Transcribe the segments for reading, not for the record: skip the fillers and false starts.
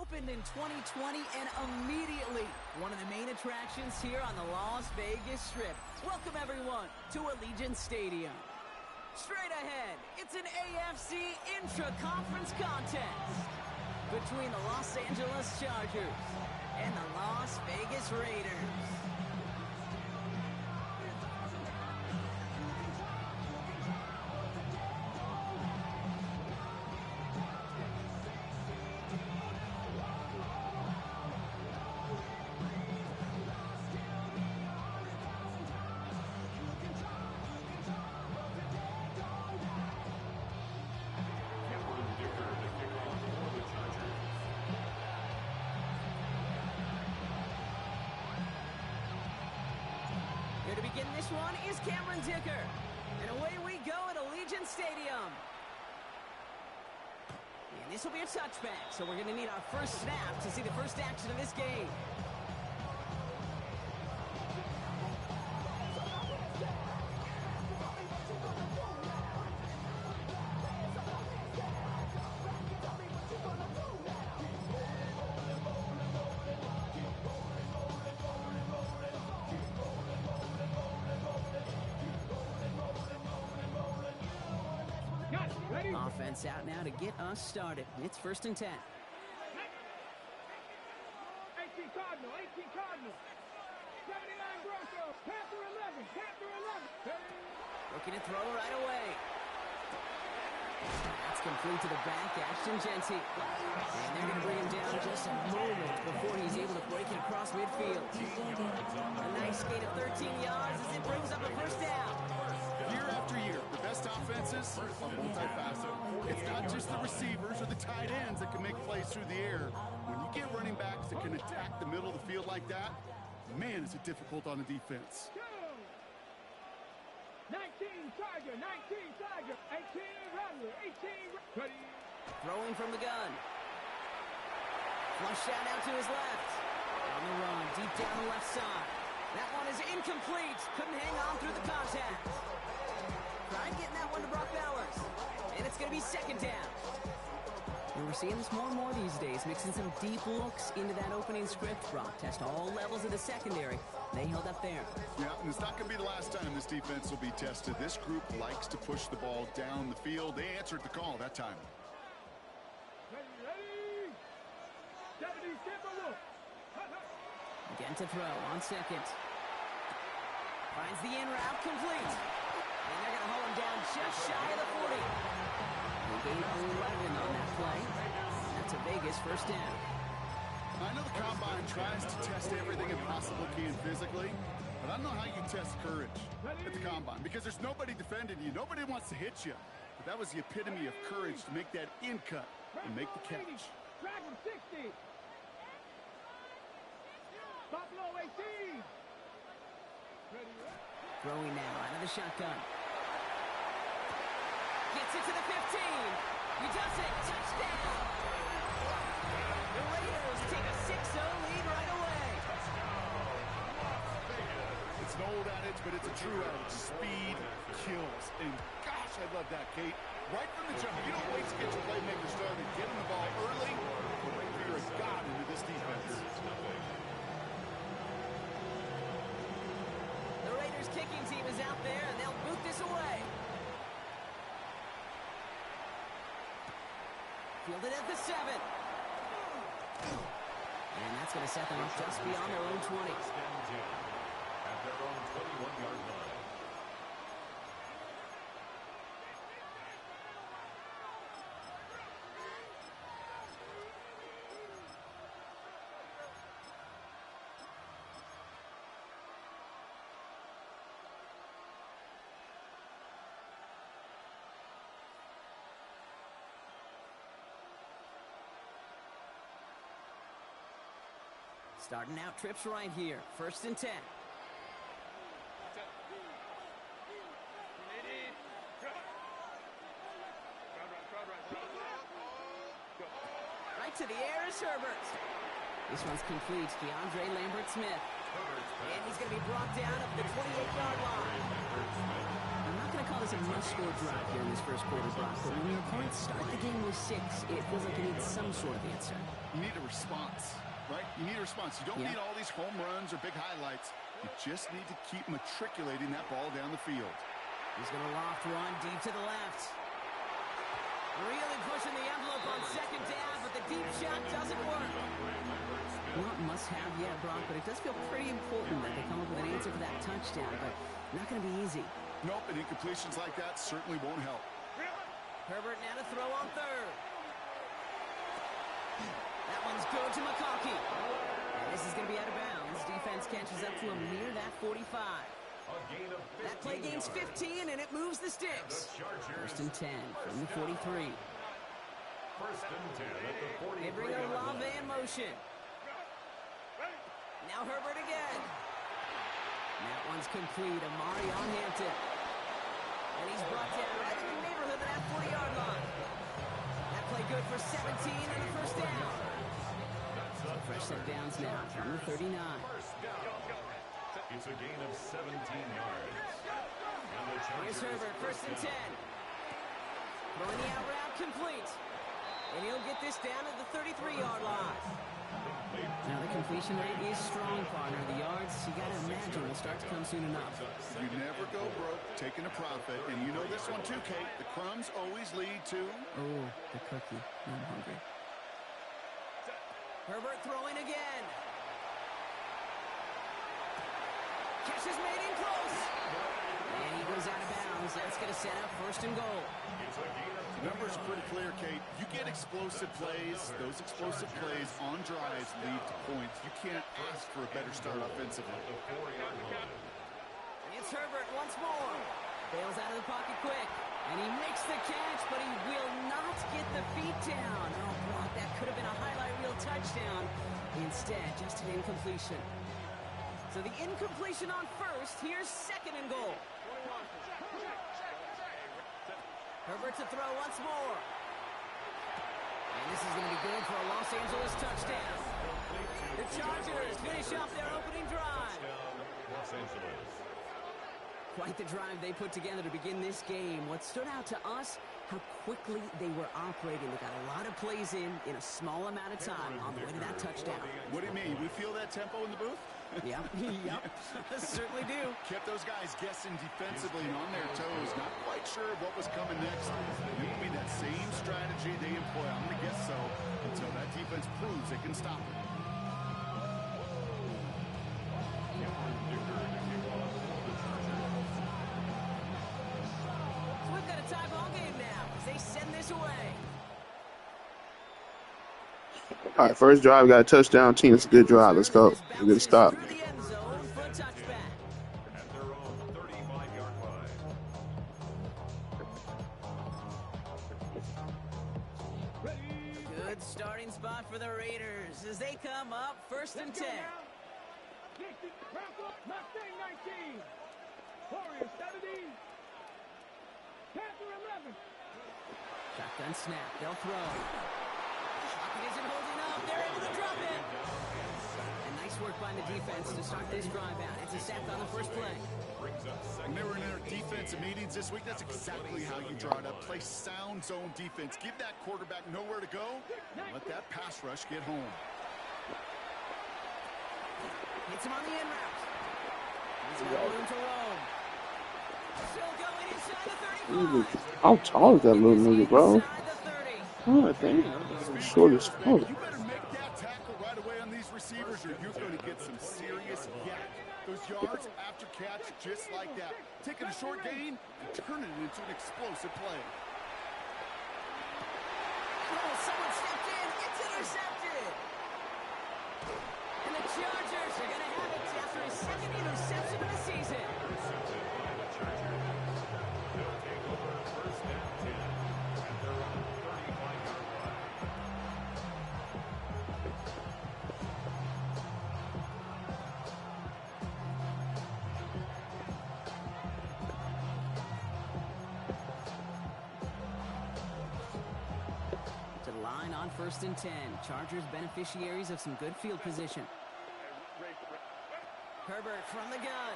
opened in 2020 and immediately one of the main attractions here on the Las Vegas Strip. Welcome, everyone, to Allegiant Stadium. Straight ahead, it's an AFC intra-conference contest between the Los Angeles Chargers and the Las Vegas Raiders. Here to begin this one is Cameron Dicker. And away we go at Allegiant Stadium. And this will be a touchback, so we're going to need our first snap to see the first action of this game. Offense out now to get us started. It's 1st and 10. 18 Cardinal, 18 Cardinal. 79 Broncos, Panther 11, Panther 11. Looking to throw right away. That's complete to the back, Ashton Jeanty. And they're going to bring him down just a moment before he's able to break it across midfield. A nice gain of 13 yards as it brings up a first down. Year after year, the best offenses are multifaceted. It's not just the receivers or the tight ends that can make plays through the air. When you get running backs that can attack the middle of the field like that, man, is it difficult on the defense. 19 Tiger, 19 Tiger, 18 Rattler, 18 ready. Throwing from the gun. Flush down out to his left. On the run, deep down the left side. That one is incomplete. Couldn't hang on through the contact. Trying getting that one to Brock Bowers. And it's going to be 2nd down. And we're seeing this more and more these days, mixing some deep looks into that opening script. Brock test all levels of the secondary. They held up there. Yeah, and it's not going to be the last time this defense will be tested. This group likes to push the ball down the field. They answered the call that time. Ready. Deputy Timberwolf. Again to throw on 2nd. Finds the in route complete. And they're going to hold him down just shy of the 40. He gained 11 on that play. That's a Vegas 1st down. I know the Combine tries to test everything it possibly can physically, but I don't know how you test courage at the Combine because there's nobody defending you. Nobody wants to hit you. But that was the epitome of courage to make that in cut and make the catch. Dragon 60. Buffalo 18. Throwing now out of the shotgun. Gets it to the 15. He does it. Touchdown. The Raiders take a 6-0 lead right away. It's an old adage, but it's a true adage. Speed kills. And gosh, I love that, Kate. Right from the jump, you don't wait to get your playmaker started. Get him the ball early. You're a god into this defense. The Raiders kicking team is out there, and they'll boot this away. Fielded at the 7. And that's going to set them up just beyond their own 20. At their own 21-yard line. Starting out trips right here. 1st and 10. Right to the air is Herbert. This one's complete. DeAndre Lambert-Smith. And he's going to be brought down at the 28-yard line. I'm not going to call call this a must-score drive here in this first quarter, Brock. But when your opponents start the game with 6, it feels like you need some sort of answer. You need a response, right? You need a response. You don't need all these home runs or big highlights. You just need to keep matriculating that ball down the field. He's going to loft one deep to the left. Really pushing the envelope on second down, but the deep shot doesn't work. Not must-have yet, Brock, but it does feel pretty important that they come up with an answer for that touchdown, but not going to be easy. Nope, and incompletions like that certainly won't help. Herbert now to throw on third. That one's good to McConkey. And this is going to be out of bounds. Defense catches up to him near that 45. That play gains 15, and it moves the sticks. First and 10 from the 43. First and 10 at the 43. They bring Olave in motion. Now Herbert again. And that one's complete. Amari on Hampton. And he's brought down right in the neighborhood of that 40-yard line. That play good for 17 and a first down. So fresh set downs now from the 39. It's a gain of 17 yards. Here's Herbert, first and 10. Throwing the out route complete. And he'll get this down at the 33-yard line. Now the completion rate is strong, partner. The yards, you got to imagine, will start to come soon enough. You never go broke taking a profit. And you know this one too, Kate. The crumbs always lead to... Oh, the cookie. I'm hungry. Herbert throwing again. Catch is made in close. And he goes out of bounds. That's going to set up first and goal. The numbers are pretty clear, Kate. You get explosive plays. Those explosive plays on drives lead to points. You can't ask for a better start offensively. It's Herbert once more. Bails out of the pocket quick. And he makes the catch, but he will not get the feet down. Oh, Brock, that could have been a highlight reel touchdown. Instead, just an incompletion. So the incompletion on first. Here's second and goal. Herbert to throw once more. And this is going to be good for a Los Angeles touchdown. The Chargers finish off their opening drive. Los Angeles. Quite the drive they put together to begin this game. What stood out to us, how quickly they were operating. They got a lot of plays in a small amount of time on the way to that touchdown. What do you mean? We feel that tempo in the booth? Yeah, yep, certainly do. Kept those guys guessing defensively and on their toes, not quite sure what was coming next. It will be that same strategy they employ, I'm going to guess so, until that defense proves they can stop it. So we've got a tie ball game now as they send this away. All right, first drive, got a touchdown. Team, it's a good drive. Let's go. We're going to stop. Through the end zone for a touchback. At their own 35-yard line. Good starting spot for the Raiders as they come up first and 10. Mustang 19. Warriors 17. Panther 11. Shotgun snap. They'll throw. Pocket isn't holding up. They're able to drop it. And nice work by the defense to start this drive out. It's a sack on the first play. When they were in their defensive meetings this week, that's exactly how you draw it up. Play sound zone defense. Give that quarterback nowhere to go. And let that pass rush get home. Hits him on the in route. He's got room to roam. Still going inside the 35. How tall is that little nigga, bro? Inside the 30. Oh, damn. Short as fuck. You better make that tackle right away on these receivers or you're going to get some serious yak. Those yards after catch just like that. Taking a short gain and turning it into an explosive play. Oh, someone stepped in. It's intercepted. And the Chargers are going to have it after his second interception of the season. To the line on first and 10. Chargers beneficiaries of some good field position. Herbert from the gun.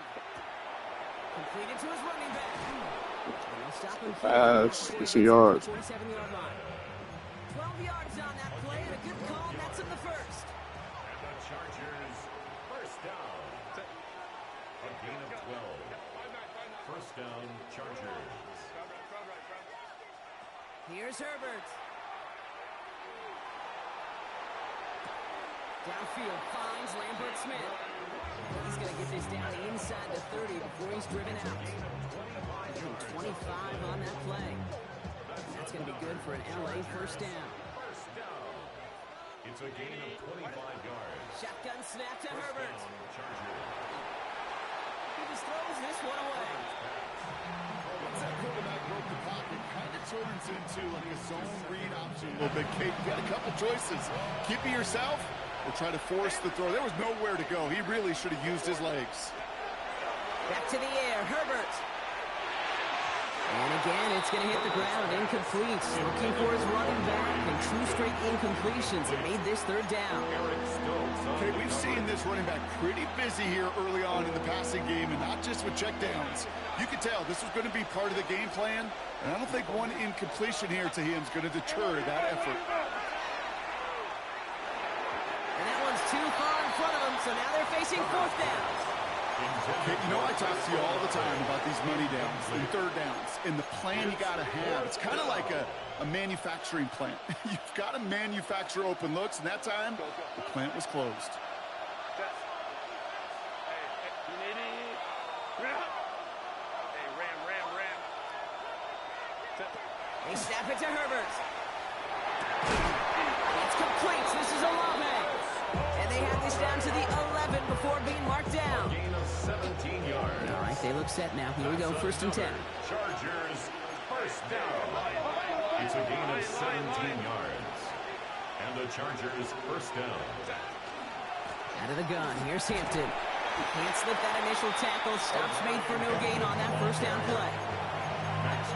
Completed to his running back. And they'll stop him Get some yards. 47-yard line. 12 yards on that play and a good call. That's in the first. And the Chargers, first down. A gain of 12. First down, Chargers. Here's Herbert. Downfield finds Lambert Smith. He's going to get this down inside the 30 before he's driven out. Getting 25 on that play. That's going to be good for an LA first down. First down. It's a gain of 25 yards. Shotgun snap to Herbert. Chargers. He just throws this one away. Once that quarterback broke the pocket, kind of turns into like a zone read option a little bit. Kate, you got a couple choices. Keep it yourself or try to force the throw. There was nowhere to go. He really should have used his legs. Back to the air, Herbert. And again, it's going to hit the ground, incomplete. Looking for his running back, and two straight incompletions that made this third down. Okay, we've seen this running back pretty busy here early on in the passing game, and not just with checkdowns. You could tell this was going to be part of the game plan, and I don't think one incompletion here to him is going to deter that effort. And that one's too far in front of him, so now they're facing fourth down. Okay, you know I talk to you all the time about these money downs and third downs and the plan you got to have. It's kind of like a manufacturing plant. You've got to manufacture open looks, and that time the plant was closed. They snap it to Herbert. It's complete. This is Olave. And they have this down to the 11 before being marked down. Gain of 17 yards. All right, they look set now. Here we go, first and 10. Chargers, first down. It's a gain of 17 yards. And the Chargers, first down. Out of the gun, here's Hampton. Can't slip that initial tackle. Stops made for no gain on that first down play.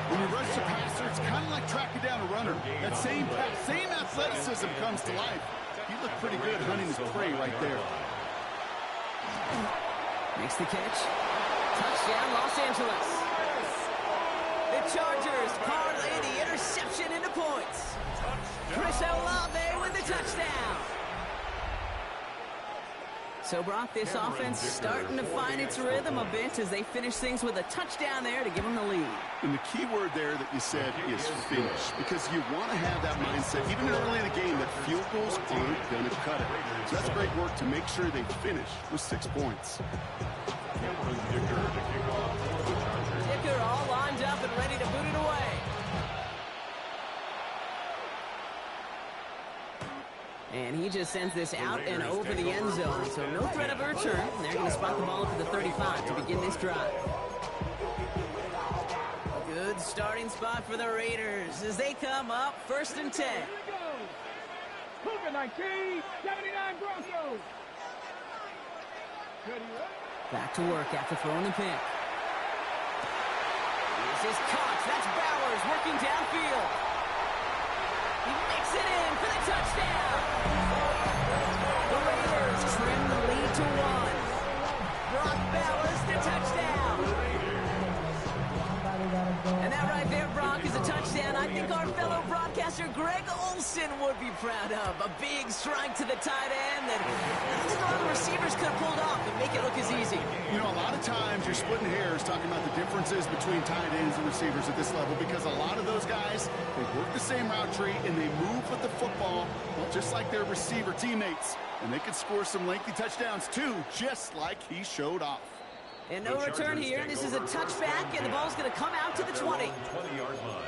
When you rush the passer, it's kind of like tracking down a runner. That same athleticism comes to life. He looked pretty good hunting his prey right there. Makes the catch. Touchdown, Los Angeles. The Chargers parlay the interception into points. Chris Olave with the touchdown. So, Brock, this offense starting to find its rhythm a bit as they finish things with a touchdown there to give them the lead. And the key word there that you said is finish, because you want to have that mindset, even early in the game, that field goals aren't going to cut it. So that's great work to make sure they finish with 6 points. Dicker all lined up and ready to boot it away. And he just sends this out and over the end zone. So no threat of a return. They're going to spot the ball up to the 35 to begin this drive. A good starting spot for the Raiders as they come up first and 10. Here we go. Cougar 19, 79 Broncos. Ready, right? Back to work after throwing the pick. Here's his Cox. That's Bowers working downfield. He makes it in for the touchdown. The Raiders trim the lead to 1. Brock Bowers, the touchdown. And that right there, Brock, is a touchdown I think our fellow broadcaster Greg Olsen would be proud of. A big strike to the tight end that I think a lot of receivers could have pulled off and make it look as easy. You know, a lot of times you're splitting hairs talking about the differences between tight ends and receivers at this level, because a lot of those guys, they work the same route tree and they move with the football, well, just like their receiver teammates. And they can score some lengthy touchdowns too, just like he showed off. And no return here. This is a touchback, and the ball's going to come out to the 20. 20-yard line.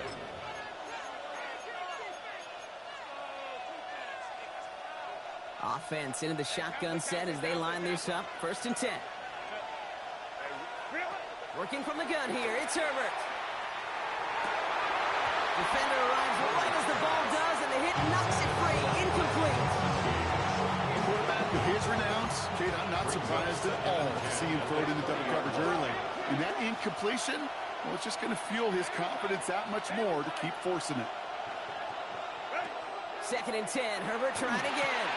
Offense into the shotgun set as they line this up. First and 10. Working from the gun here. It's Herbert. Defender arrives right as the ball does, and the hit knocks it free. Incomplete. Quarterback with his renounce, Kate, I'm not surprised at all to see him throw it into double coverage early. And that incompletion, well, it's just going to fuel his confidence that much more to keep forcing it. Second and 10. Herbert trying again.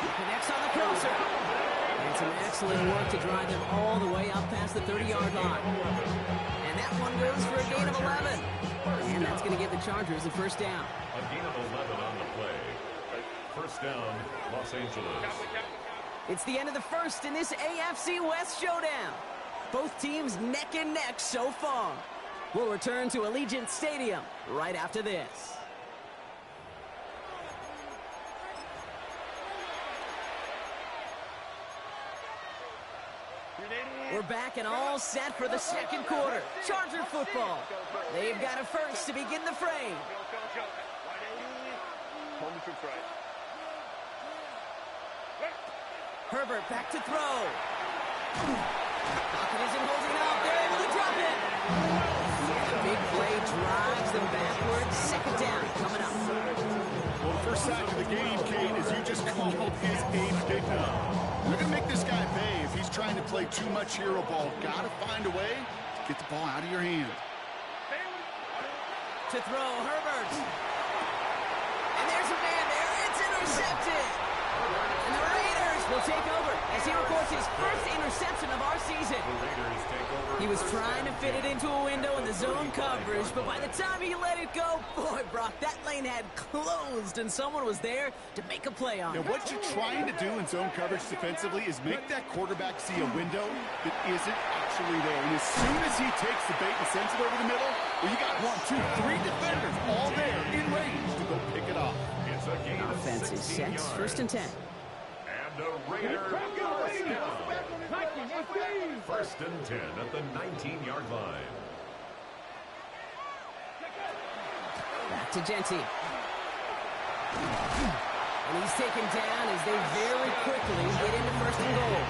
Connects on the crosser. And some excellent work to drive them all the way up past the 30-yard line. And that one goes for a gain of 11. And that's going to give the Chargers a first down. A gain of 11 on the play. First down, Los Angeles. It's the end of the first in this AFC West showdown. Both teams neck and neck so far. We'll return to Allegiant Stadium right after this. We're back and all set for the second quarter. Charger football. They've got a first to begin the frame. Herbert back to throw. Pocket isn't holding up. They're able to drop it. The big play drives them backwards. Second down coming up. Well, the first sack of the game, Kate, as you just called, is a big one. We're going to make this guy pay if he's trying to play too much hero ball. Got to find a way to get the ball out of your hand. To throw, Herbert. And there's a man there. It's intercepted. And the Raiders will take over as he records his first interception of our season. He was trying to fit it into a window in the zone coverage, but by the time he let it go, boy, Brock, that lane had closed, and someone was there to make a play on it. And what you're trying to do in zone coverage defensively is make that quarterback see a window that isn't actually there. And as soon as he takes the bait and sends it over the middle, well, you got 1, 2, 3 defenders all there in range to go pick it off. It's a gain of Offense is 16 set, yards. first and 10. And the Raiders first down. First and 10 at the 19-yard line. Back to Genty. And he's taken down as they very quickly get into first and goal.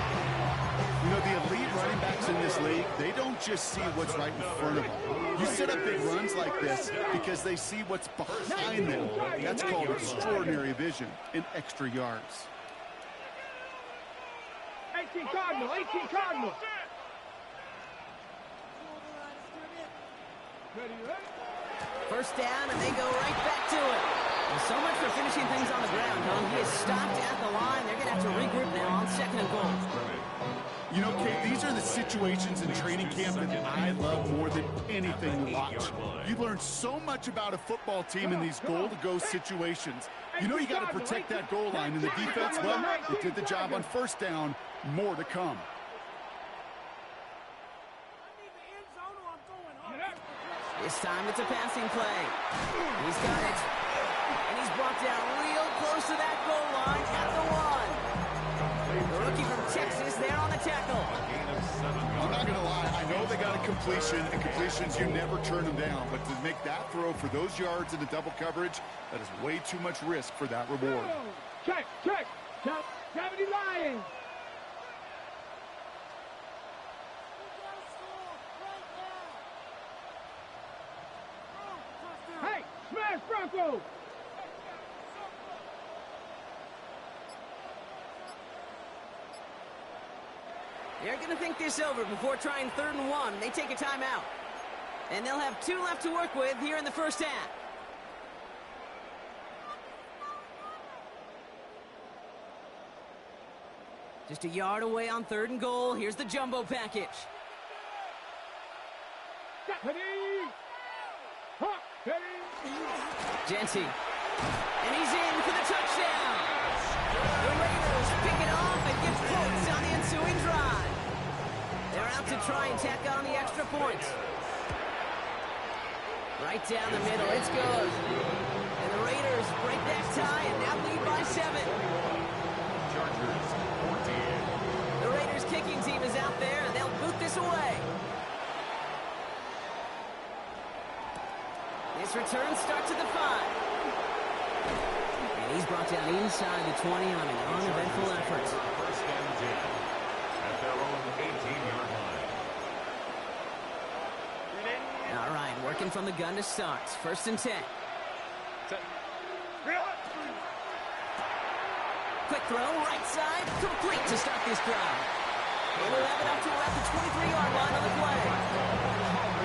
You know, the elite running backs in this league, they don't just see what's right in front of them. You set up big runs like this because they see what's behind them. That's called extraordinary vision and extra yards. 18 Cardinal, 18 Cardinal. First down, and they go right back to it. Well, so much for finishing things on the ground, Tom. He is stopped at the line. They're going to have to regroup now on second and goal. You know, Kate, these are the situations in training camp that I love more than anything to watch. You learn so much about a football team in these goal-to-go situations. You know you got to protect that goal line, and the defense, well, they did the job on first down. More to come. This time it's a passing play. He's got it. And he's brought down real close to that goal line at the one. The rookie from Texas there on the tackle. I'm not going to lie. I know they got a completion, and completions, you never turn them down. But to make that throw for those yards into double coverage, that is way too much risk for that reward. Check. Gravity Lions. Hey, smash Broncos. They're going to think this over before trying third and one. They take a timeout. And they'll have 2 left to work with here in the first half. Just a yard away on third and goal. Here's the jumbo package. Genty. And he's in for the touchdown. The Raiders pick it off and get points on the ensuing drive. They're out to try and tack on the extra points. Right down the middle, it's good. And the Raiders break that tie and now lead by 7. Chargers 14. The Raiders kicking team is out there and they'll boot this away. This return starts at the 5. And he's brought down inside the 20 on an uneventful effort. First and 10 at their own 18-yard line. All right, working from the gun to start. First and 10. Quick throw, right side, complete to start this drive. They will have it up to around the 23-yard line on the play.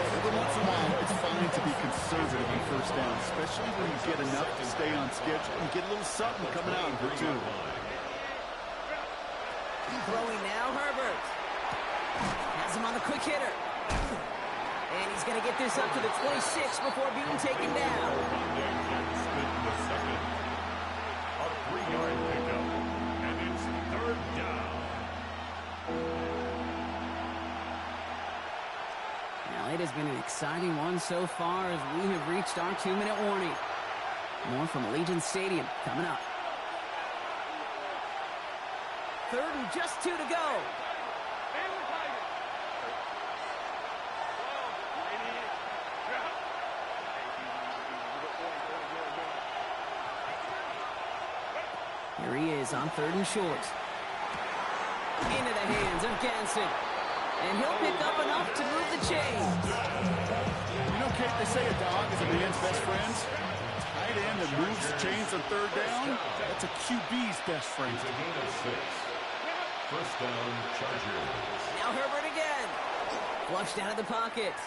Every once in a while, it's fine to be conservative on first down, especially when you get enough to stay on schedule and get a little something coming out for 2. Throwing now Herbert. Has him on the quick hitter. And he's going to get this up to the 26 before being taken down. A 3-yard pickup, and it's third down. Now, it has been an exciting one so far as we have reached our 2-minute warning. More from Allegiant Stadium coming up. 3rd and just 2 to go. Here he is on 3rd and short. Into the hands of Ganson. And he'll pick up enough to move the chains. You know, Kate, they say a dog is a man's best friend. Tight end that moves the chains on 3rd down, that's a QB's best friend. It's a gain of 6. First down, Chargers. Now Herbert again. Flushed out of the pocket.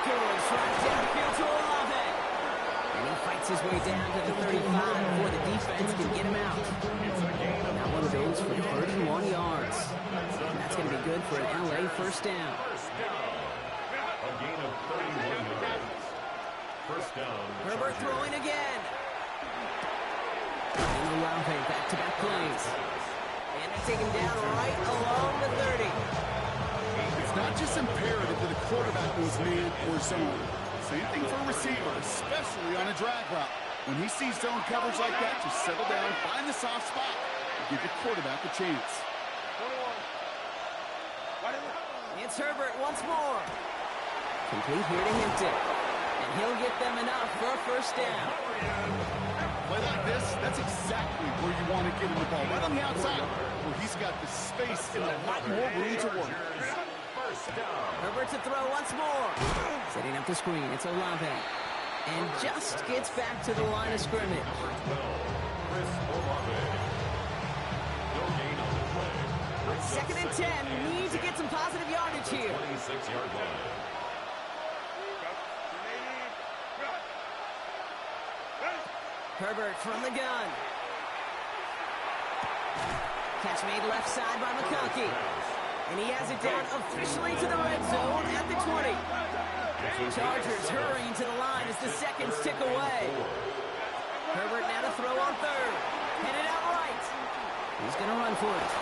Good try downfield to Olave. And he fights his way down to the 35 before the defense can get him out. That one goes for 31 yards. And that's going to be good for an LA first down. A gain of 31 yards. First down, Herbert Chargers. throwing again. And Olave back-to-back plays. And they take him down right along the 30. It's not just imperative that a quarterback knows man or zone. Same thing for a receiver, especially on a drag route. When he sees zone coverage like that, just settle down, find the soft spot, and give your quarterback a chance. It's Herbert once more. Complete here to Hinton. And he'll get them enough for a first down. Play like this, that's exactly where you want to get him the ball. Right on the outside, where he's got the space and a lot more room to work. First down. Herbert to throw once more. Setting up the screen, it's Olave. And just gets back to the line of scrimmage. Chris Olave. No gain on the play. 2nd and 10. Need to get some positive yardage here. 26-yard line. Herbert from the gun. Catch made left side by McConkey. And he has it down officially to the red zone at the 20. Chargers hurrying to the line as the seconds tick away. Herbert now to throw on 3rd. Headed out right. He's going to run for it.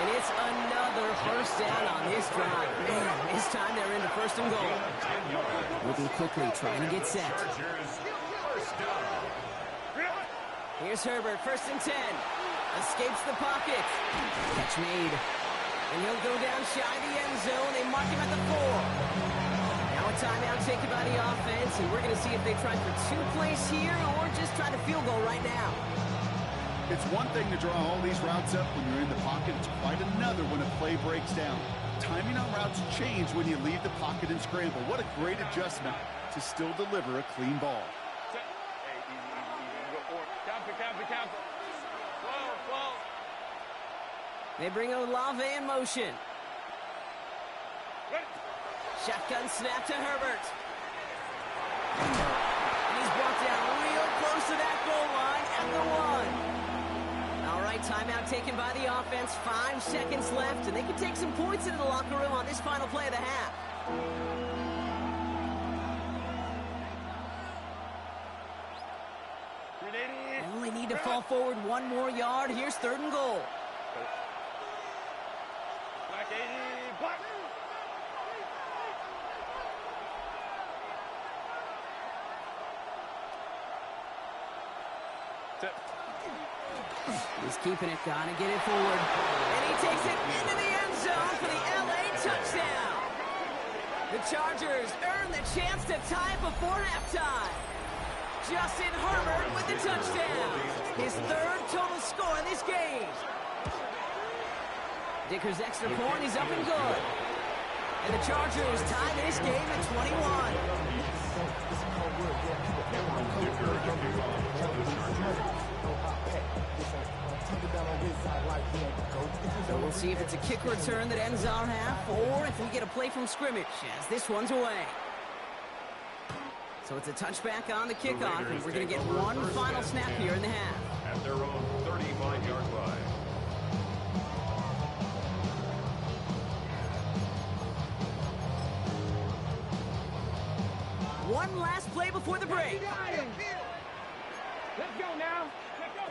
And it's another first down on this drive. Man, this time they're into 1st and goal. Moving quickly, trying to get set. First down. Here's Herbert, 1st and 10. Escapes the pocket. Catch made. And he'll go down shy of the end zone. They mark him at the 4. Now a timeout taken by the offense, and we're going to see if they try for 2 plays here or just try to field goal right now. It's one thing to draw all these routes up when you're in the pocket. It's quite another when a play breaks down. Timing on routes change when you leave the pocket and scramble. What a great adjustment to still deliver a clean ball. They bring Olave in motion. Shotgun snap to Herbert. And he's brought down real close to that goal line at the 1. All right, timeout taken by the offense. 5 seconds left, and they can take some points into the locker room on this final play of the half. Only need to fall forward 1 more yard. Here's 3rd and goal. He's keeping it, gotta get it forward. And he takes it into the end zone for the LA touchdown. The Chargers earn the chance to tie before halftime. Justin Herbert with the touchdown. His 3rd total score in this game. Dicker's extra point is up and good. And the Chargers tie this game at 21. So we'll see if it's a kick return that ends our half, or if we get a play from scrimmage, as this one's away. So it's a touchback on the kickoff, and we're going to get one final snap here in the half. At their own 35-yard line. one last play before the break. Let's go now. Let's go.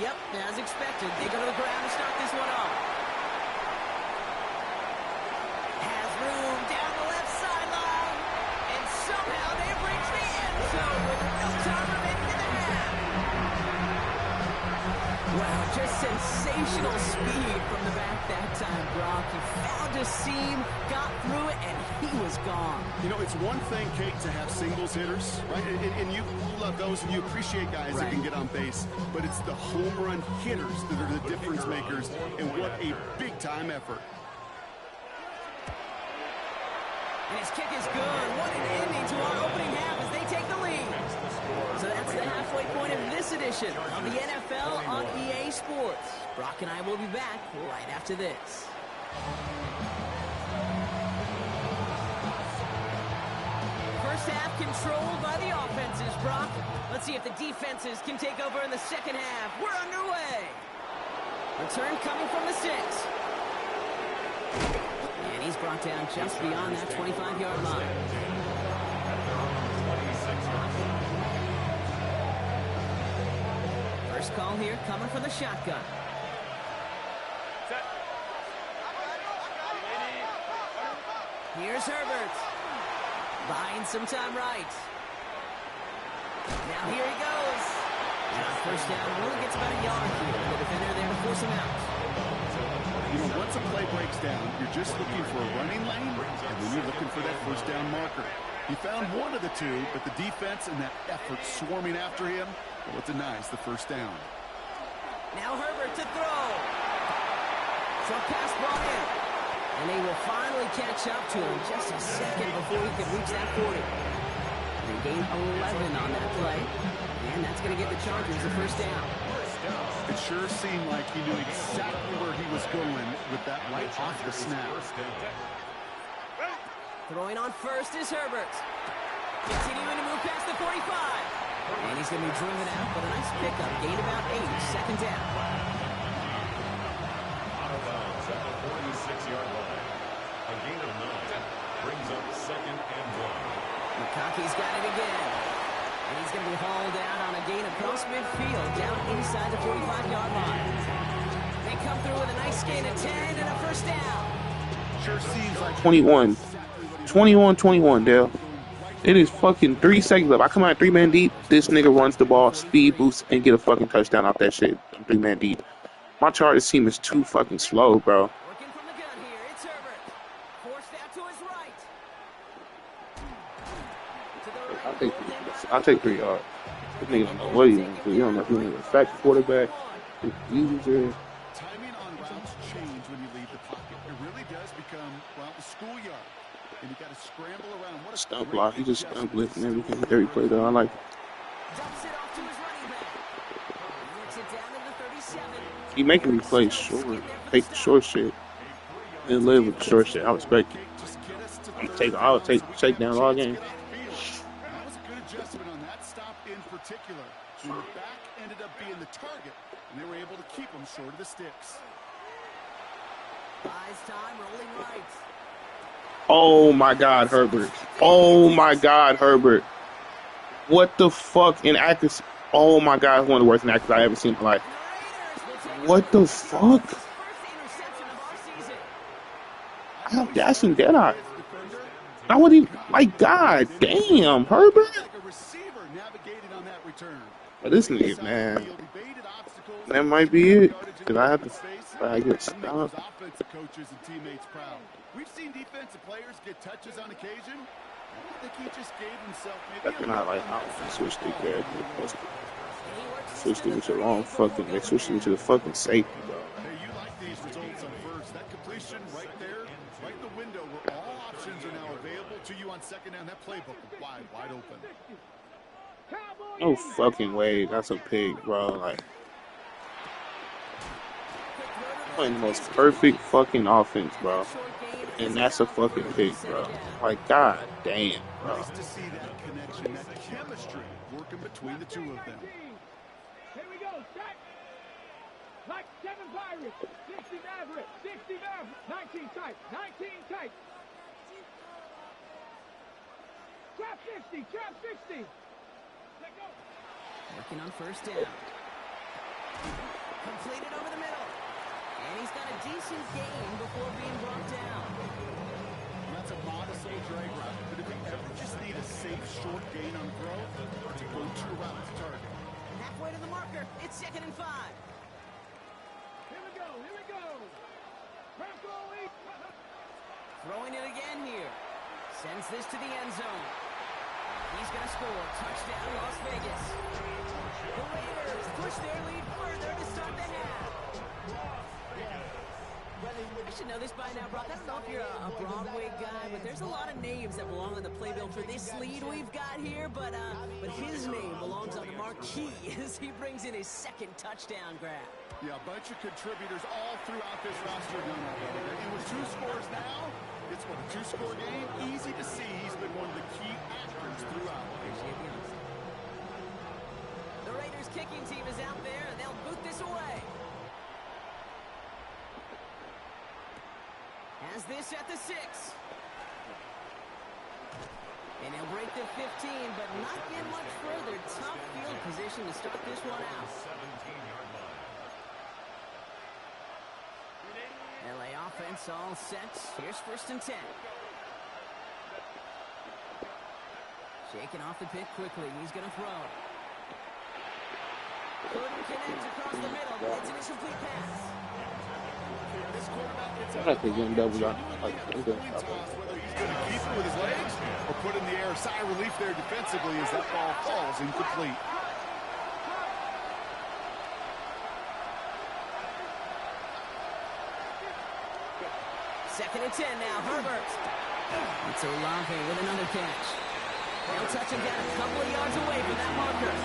Yep, as expected, they go to the ground to start this one off. Has room down the left sideline, and somehow they've reached the end zone with no time remaining in the half. Wow, just sensational speed from the back that time, Brock. He found a seam, got through it, and he was gone. You know, it's one thing, Kate, to have singles hitters, right? And you love those, and you appreciate guys that can get on base. But it's the home run hitters that are the difference makers, and what a big-time effort. And his kick is good. What an ending to our opening half as they take the lead. So that's the halfway point of this edition of the NFL on EA Sports. Brock and I will be back right after this. First half controlled by the offenses, Brock. Let's see if the defenses can take over in the second half. We're underway. Return coming from the 6. And he's brought down just beyond that 25-yard line. First call here coming from the shotgun. Here's Herbert. Buying some time right. Now here he goes. And on first down, only gets about a yard here. The defender there to force him out. You know, once a play breaks down, you're just looking for a running lane, and then you're looking for that first down marker. He found one of the two, but the defense and that effort swarming after him, well, it denies the first down. Now Herbert to throw. Short pass brought in. And they will finally catch up to him just a second before he could reach that 40. They gain 11 on that play. And that's going to get the Chargers a first down. It sure seemed like he knew exactly where he was going with that right off the snap. Throwing on first is Herbert. Continuing to move past the 45. And he's going to be driven out, but a nice pickup. Gain about 8, second down. Out of bounds at the 46-yard line. A gain of 9 brings up second and 1. McConkey's got it again. And he's going to be hauled out on a gain across midfield, down inside the 45-yard line. They come through with a nice gain of 10 and a first down. Sure seems like 21. 21-21, Dale. It is fucking 3 seconds left. I come out 3-man deep. This nigga runs the ball, speed boosts, and get a fucking touchdown off that shit. 3-man deep. My Chargers team is too fucking slow, bro. Working from the gun here, it's Herbert. Forced out to his right. To the right. I'll take 3 yards. This nigga don't know what he wants to do. You don't know if he's a fat quarterback. User. timing on routes change when you leave the pocket. It really does become, well, the schoolyard. And you got to scramble around. What a Stunt great block. He just adjustment. stunt blitz and everything. Every play though. I like it. Dumps it off to his running back. Works it down to the 37. He making me play short. Take the short shit. And live with the short shit. I respect it. Just get us to I'll take takedown all game. that was a good adjustment on that stop in particular. And the back ended up being the target, and they were able to keep him short of the sticks. Buys time, rolling right. Oh my God, Herbert. Oh my God, Herbert. What the fuck in accuracy? Oh my God, it's one of the worst inaccuracies I've ever seen in my life. What the fuck? First interception of our season. I have dashing dead eye. I wouldn't even, like, God damn, Herbert. Like a receiver navigating on that return. But this nigga, man, that might be it. Cause I have to, I get Offensive stopped. coaches and teammates proud. We've seen defensive players get touches on occasion. I think he just gave himself maybe That's not like how I switched the character. Switched it to the wrong fucking. They switched it to the fucking safety, bro. Hey, you like these results on first. That completion right there, right in the window where all options are now available to you on second down. That playbook wide open. No fucking way. That's a pig, bro. Like, playing the most perfect fucking offense, bro. And that's a fucking pig, bro. Like, god damn, bro. Nice to see that connection, that chemistry working between the two of them. Here we go, set. Like 7 Pirates, 60 Maverick, 60 Maverick, 19 tight, 19 tight. Grab Trap 60, trap 60. Working on first down. Completed over the middle. And he's got a decent gain before being brought down. That's a modest little drag route. But if you ever just need a safe, short gain on throw, it's a go-to route to target. Halfway to the marker. It's 2nd and 5. Here we go, here we go. Bronco eight. Throwing it again here. Sends this to the end zone. He's going to score. Touchdown, Las Vegas. The Raiders push their lead further to start the half. I should know this by now, Brock. I don't know if you're a Broadway guy, but there's a lot of names that belong on the playbill for this lead we've got here, but his name belongs on the marquee as he brings in his 2nd touchdown grab. Yeah, a bunch of contributors all throughout this roster. And with 2 scores now, it's what, a 2-score game? Easy to see he's been one of the key actors throughout. The Raiders kicking team is out there, and they'll boot this away. Has this at the 6. And he'll break the 15, but not get much further. Tough field position to start this one out. 17-yard line. LA offense all set. Here's 1st and 10. Shaking off the pick quickly. He's going to throw. Couldn't connect across the middle, but it's an incomplete pass. This quarterback gets I think young double got like whether he's going to keep it with his legs or put in the air. Sigh of relief there defensively as that ball falls incomplete. Second and 10 now, Herbert. It's Olave with another catch. They'll touch him down a couple of yards away from that marker.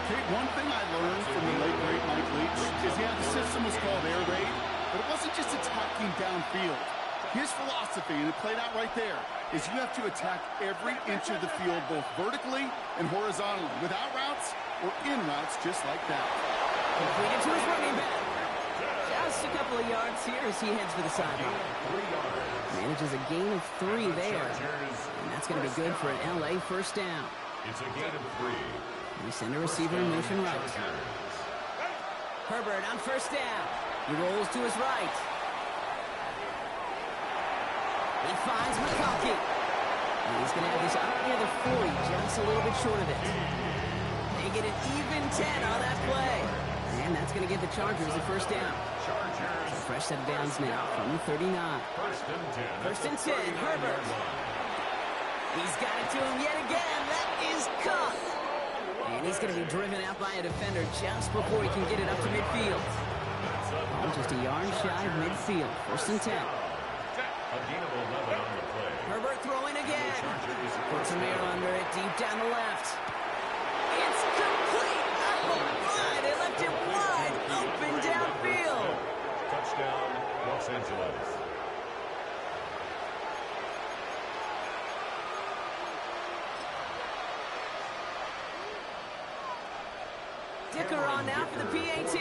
Kate, one thing I learned from the late, great Mike Leach is, yeah, the system was called air raid, but it wasn't just attacking downfield. His philosophy, and it played out right there, is you have to attack every inch of the field, both vertically and horizontally, without routes or in routes just like that. Completed to his running back. Just a couple of yards here as he heads for the sideline. Manages a gain of 3 there. And that's going to be good for an LA first down. It's a gain of 3. We send a receiver in motion right. Herbert on first down. He rolls to his right. He finds McConkey. And he's going to have this up near the 40, just a little bit short of it. They get an even 10 on that play. And that's going to give the Chargers a first down. So fresh set of downs now from the 39. First and 10, Herbert. He's got it to him yet again. That is Cup. And he's going to be driven out by a defender just before he can get it up to midfield. Oh, just a yard shy of midfield. First and 10. A gain of 11 on the play. Herbert throwing again. Puts him here under it, deep down the left. It's complete. Oh, my. They left him wide open downfield. Touchdown, Los Angeles. Dicker on now for the PAT.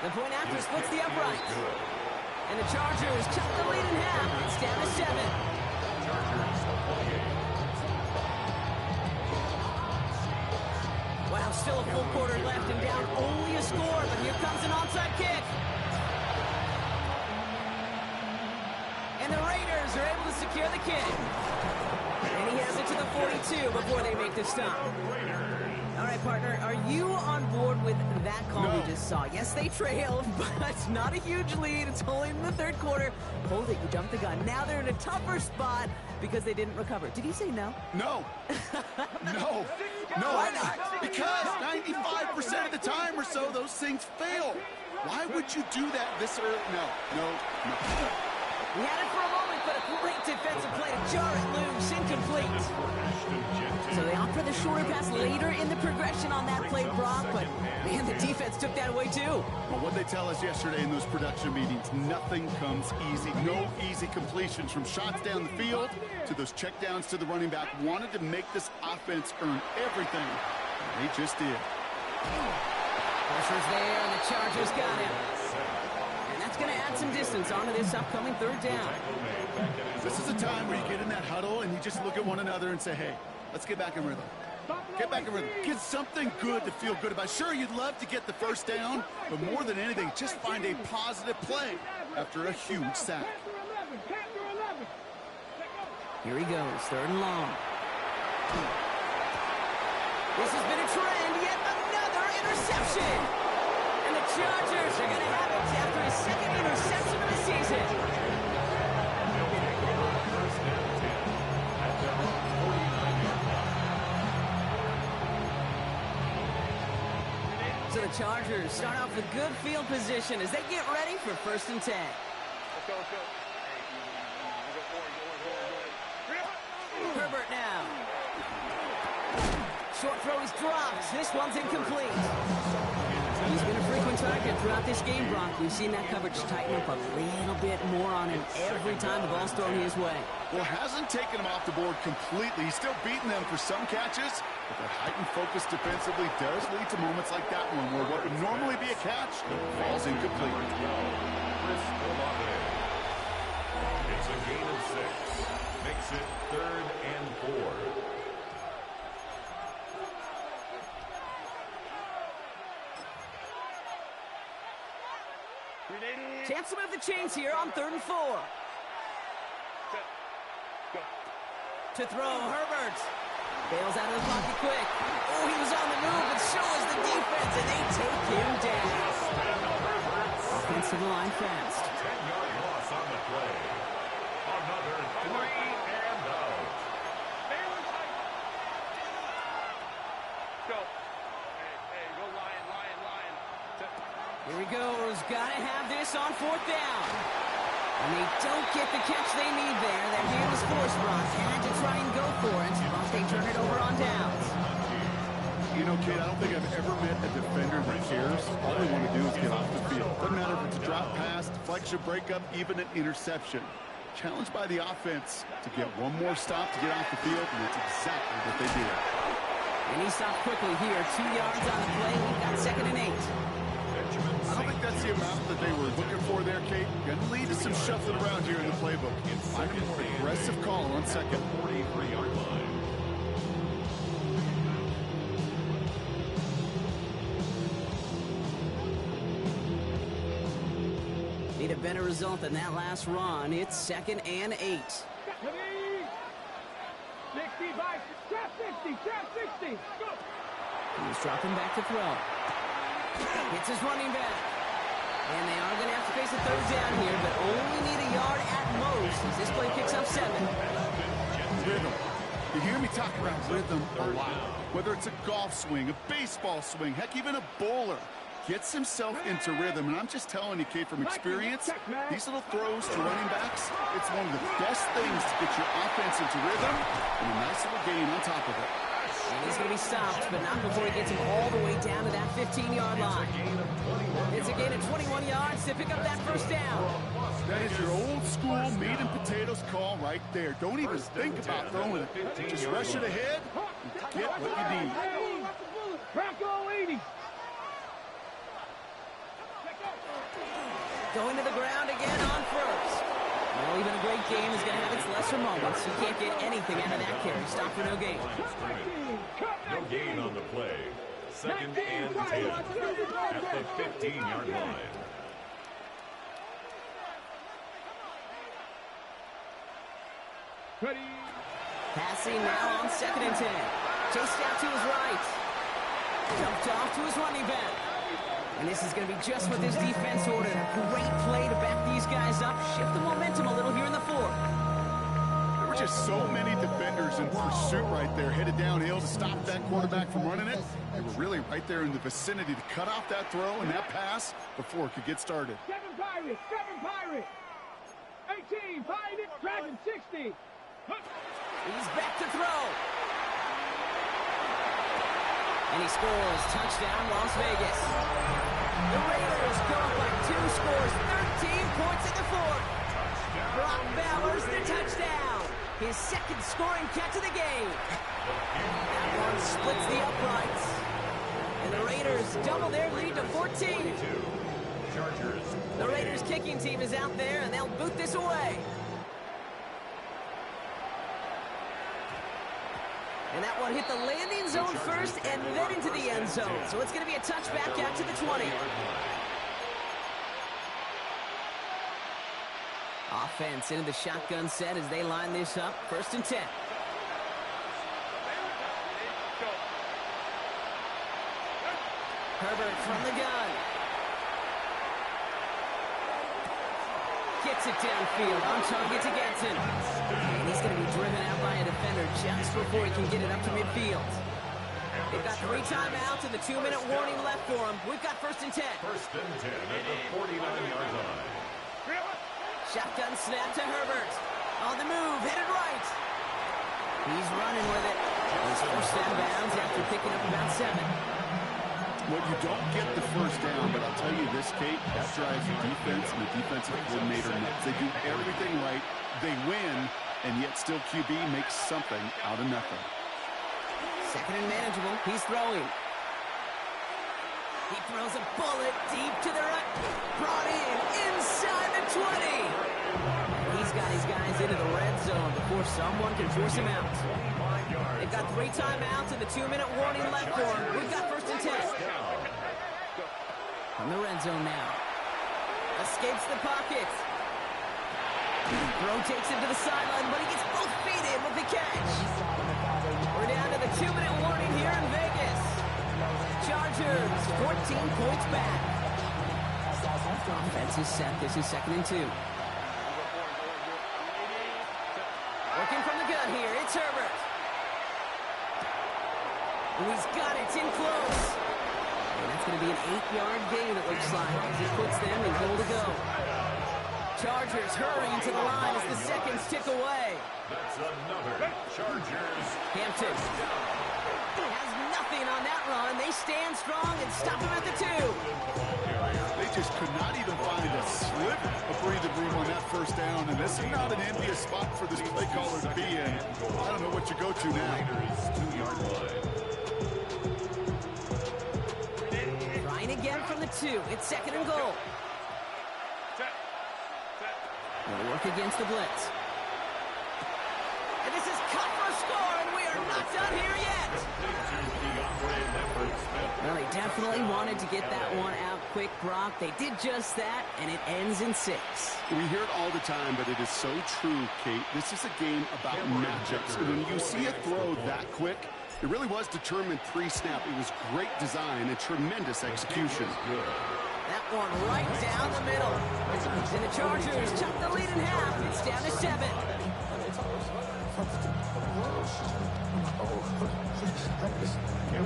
The point after splits the uprights. And the Chargers cut the lead in half. It's down to 7. Wow, still a full quarter left and down only a score, but here comes an onside kick. And the Raiders are able to secure the kick. And he has it to the 42 before they make the stop. All right, partner, are you on board with that call we just saw? Yes, they trailed, but it's not a huge lead. It's only in the 3rd quarter. Hold it, you jumped the gun. Now they're in a tougher spot because they didn't recover. Did he say no? No. No. No. Why not? Because 95% of the time or so, those things fail. Why would you do that this early? No. We had it for a moment, but a great defensive play to jar it loose, incomplete. So they opt for the shorter pass later in the progression on that play, Brock, but man, the defense took that away too. Well, what they tell us yesterday in those production meetings, nothing comes easy. No easy completions from shots down the field to those checkdowns to the running back. Wanted to make this offense earn everything. They just did. Pressure's there, and the Chargers got him. And that's going to add some distance onto this upcoming third down. This is a time where you get in that huddle and you just look at one another and say, hey, let's get back in rhythm. Get back in rhythm. Get something good to feel good about. Sure, you'd love to get the first down, but more than anything, just find a positive play after a huge sack. Here he goes, third and long. This has been a trend, yet another interception. And the Chargers are going to have it after his second interception of the season. So the Chargers start off with good field position as they get ready for 1st and 10. Let's go. Herbert now. Short throw is dropped. This one's incomplete. He's been a frequent target throughout this game, Brock. We've seen that coverage tighten up a little bit more on him every time the ball's thrown his way. Well, hasn't taken him off the board completely. He's still beating them for some catches, but that heightened focus defensively does lead to moments like that one where what would normally be a catch falls incomplete. It's a gain of 6. Makes it 3rd and 4. Chance to move the chains here on 3rd and 4. To throw, Herbert. Bails out of the pocket quick. Oh, he was on the move, but so was the defense, and they take him down. Offensive line fast. 10-yard loss on the play. Another 3 and out. Go. Hey, go Lion. Here he goes. Gotta have this on 4th down. And they don't get the catch they need there. That hand was forced, Brock. Had to try and go for it, but they turn it over on downs. You know, kid, I don't think I've ever met a defender that cares. All they want to do is get off the field. Doesn't matter if it's a drop pass, deflection, breakup, even an interception. Challenged by the offense to get one more stop to get off the field, and that's exactly what they did. And he stopped quickly here. 2 yards on the play. We've got 2nd and 8. I don't think that's the amount that they were looking for there, Kate. Going to lead to some shuffling around here in the playbook. Find a more aggressive call on 2nd. 43-yard line. Need a better result than that last run. It's 2nd and 8. 65, trap 60, go! He's dropping back to throw. Hits his running back. And they are going to have to face a 3rd down here, but only need a yard at most as this play picks up 7. Rhythm. You hear me talk about rhythm a lot. Whether it's a golf swing, a baseball swing, heck, even a bowler gets himself into rhythm. And I'm just telling you, Kate, from experience, these little throws to running backs, it's one of the best things to get your offense into rhythm and a nice little gain on top of it. And he's going to be stopped, but not before he gets him all the way down to that 15-yard line. It's a gain of 21 yards to pick up that 1st down. That is your old school meat and potatoes call right there. Don't even think about throwing it. Just rush it ahead and get what you need. Bronco 80. Going to the ground again on 1st. Well, even a great game is going to have its lesser moments. You can't get anything out of that carry. Stop for no gain. No gain on the play. 2nd and 10 at the 15-yard line. Ready. Passing now on 2nd and 10. Chased out to his right. Jumped off to his running back. And this is going to be just what this defense ordered. A great play to back these guys up. Shift the momentum a little here in the 4th. There were just so many defenders in pursuit right there, headed downhill to stop that quarterback from running it. They were really right there in the vicinity to cut off that throw and that pass before it could get started. 7 Pirates. 18, Pirate, Dragon 60. He's back to throw. And he scores. Touchdown, Las Vegas. The Raiders go up by 2 scores, 13 points in the 4th. Brock Bowers, the touchdown. His 2nd scoring catch of the game. That one splits the uprights. And the Raiders double their lead to 14. Chargers. The Raiders kicking team is out there, and they'll boot this away. And that one hit the landing zone first and then into the end zone. So it's going to be a touchback out to the 20. Offense into the shotgun set as they line this up. 1st and 10. Herbert from the gun. Gets it downfield, on target to Getson. And he's going to be driven out by a defender just before he can get it up to midfield. They've got 3 timeouts and the 2-minute warning left for them. We've got 1st and 10. 1st and 10 at the 49-yard line. Shotgun snap to Herbert. On the move, headed right. He's running with it. He's forced out of bounds after picking up about 7. Well, you don't get the first down, but I'll tell you this, Kate, that drives the defense and the defensive coordinator nuts. They do everything right, they win, and yet still QB makes something out of nothing. 2nd and manageable. He's throwing. He throws a bullet deep to the right. Brought in inside the 20. He's got his guys into the red zone before someone can force him out. They've got 3 timeouts and the 2-minute warning left for him. We've got 1st and 10. From the red zone now. Escapes the pocket. Throw takes him to the sideline, but he gets both feet in with the catch. We're down to the 2-minute warning here in Vegas. Chargers, 14 points back. Offense is set. This is 2nd and 2. Working from the gun here, it's Herbert. He's got it, it's in close. And that's going to be an 8-yard gain, it looks like, as he puts them in goal to go. Chargers hurrying to the line as the seconds tick away. That's another Chargers. Hampton has nothing on that run. They stand strong and stop him at the 2. They just could not even find a sliver of breathing room on that first down, and this is not an envious spot for this play caller to be in. I don't know what you go to now. 2-yard line. Trying again from the 2. It's 2nd and goal. They'll work against the blitz. And this is cut for a score, and we are not done here yet. Well, they definitely wanted to get that one out quick, Brock. They did just that, and it ends in 6. We hear it all the time, but it is so true, Kate. This is a game about matchups. When you see a throw that quick, it really was determined pre-snap. It was great design and tremendous execution. That one right down the middle. And the Chargers took the lead in half. It's down to 7. And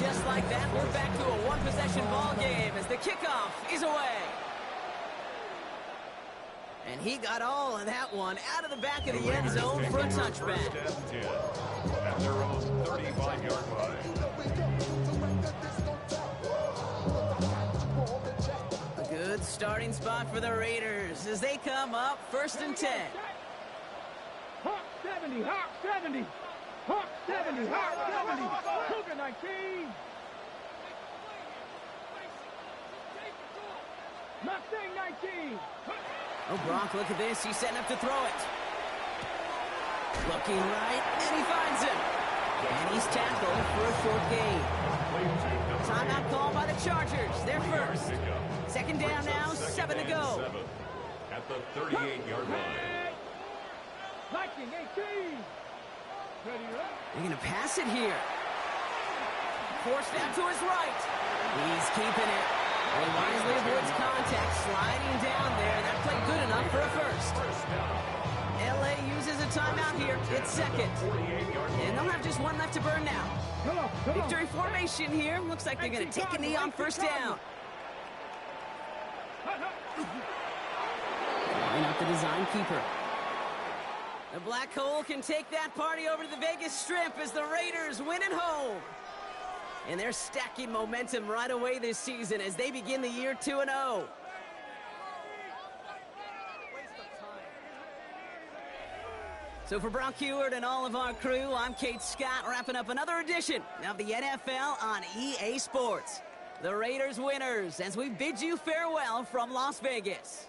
just like that, we're back to a 1-possession ball game as the kickoff is away. And he got all of that one out of the back of the end zone for a touchback. At their own 35-yard line. A good starting spot for the Raiders as they come up 1st and 10. Hawk 70, Hawk 70. Hawk 70, Hawk 70. Cougar 19. Mustang 19. Oh, Brock, look at this. He's setting up to throw it. Looking right, and he finds him. And he's tackled for a short gain. Timeout call by the Chargers. They're first. 2nd down now, 7 to go. At the 38-yard line. Viking 18. Ready up. They're going to pass it here. Forced out to his right. He's keeping it. He wisely avoids contact, sliding down there. That played good enough for a first. LA uses a timeout here. It's 2nd. And they'll have just one left to burn now. Victory formation here. Looks like they're going to take a knee on 1st down. Line up the design keeper. The Black Hole can take that party over to the Vegas Strip as the Raiders win at home. And they're stacking momentum right away this season as they begin the year 2-0. So for Brock Huard and all of our crew, I'm Kate Scott, wrapping up another edition of the NFL on EA Sports. The Raiders winners as we bid you farewell from Las Vegas.